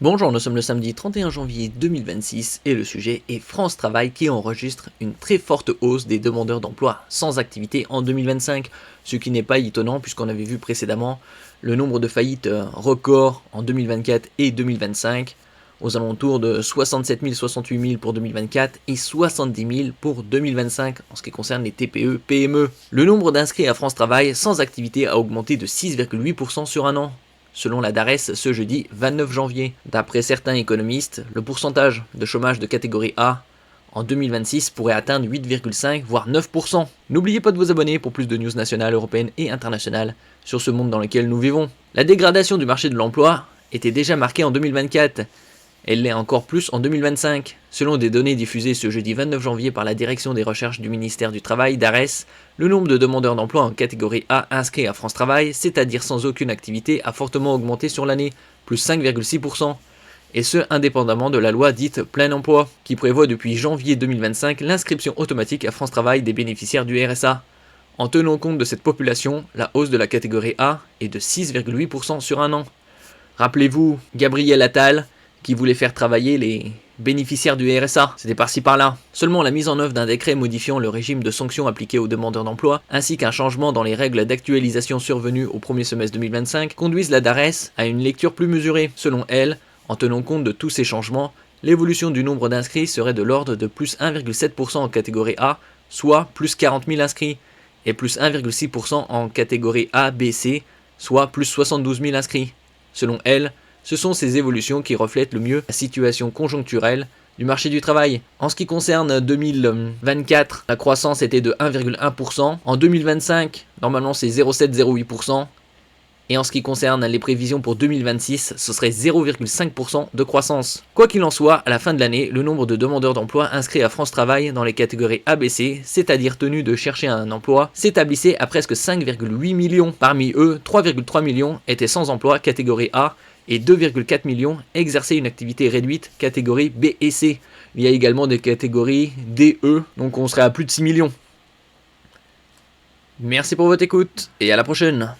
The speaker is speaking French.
Bonjour, nous sommes le samedi 31 janvier 2026 et le sujet est France Travail qui enregistre une très forte hausse des demandeurs d'emploi sans activité en 2025, ce qui n'est pas étonnant puisqu'on avait vu précédemment le nombre de faillites record en 2024 et 2025 aux alentours de 67 000, 68 000 pour 2024 et 70 000 pour 2025 en ce qui concerne les TPE, PME. Le nombre d'inscrits à France Travail sans activité a augmenté de 6,8% sur un an, selon la DARES ce jeudi 29 janvier. D'après certains économistes, le pourcentage de chômage de catégorie A en 2026 pourrait atteindre 8,5 voire 9%. N'oubliez pas de vous abonner pour plus de news nationales, européennes et internationales sur ce monde dans lequel nous vivons. La dégradation du marché de l'emploi était déjà marquée en 2024. Elle l'est encore plus en 2025. Selon des données diffusées ce jeudi 29 janvier par la direction des recherches du ministère du Travail, DARES, le nombre de demandeurs d'emploi en catégorie A inscrits à France Travail, c'est-à-dire sans aucune activité, a fortement augmenté sur l'année, plus 5,6%. Et ce, indépendamment de la loi dite plein emploi, qui prévoit depuis janvier 2025 l'inscription automatique à France Travail des bénéficiaires du RSA. En tenant compte de cette population, la hausse de la catégorie A est de 6,8% sur un an. Rappelez-vous, Gabriel Attal, qui voulait faire travailler les bénéficiaires du RSA. C'était par-ci par-là. Seulement la mise en œuvre d'un décret modifiant le régime de sanctions appliquées aux demandeurs d'emploi, ainsi qu'un changement dans les règles d'actualisation survenues au premier semestre 2025, conduisent la DARES à une lecture plus mesurée. Selon elle, en tenant compte de tous ces changements, l'évolution du nombre d'inscrits serait de l'ordre de plus 1,7% en catégorie A, soit plus 40 000 inscrits, et plus 1,6% en catégorie A, B, C, soit plus 72 000 inscrits. Selon elle, ce sont ces évolutions qui reflètent le mieux la situation conjoncturelle du marché du travail. En ce qui concerne 2024, la croissance était de 1,1%. En 2025, normalement c'est 0,7-0,8%. Et en ce qui concerne les prévisions pour 2026, ce serait 0,5% de croissance. Quoi qu'il en soit, à la fin de l'année, le nombre de demandeurs d'emploi inscrits à France Travail dans les catégories ABC, c'est-à-dire tenus de chercher un emploi, s'établissait à presque 5,8 millions. Parmi eux, 3,3 millions étaient sans emploi catégorie A et 2,4 millions exerçaient une activité réduite catégorie B et C. Il y a également des catégories D, E, donc on serait à plus de 6 millions. Merci pour votre écoute et à la prochaine.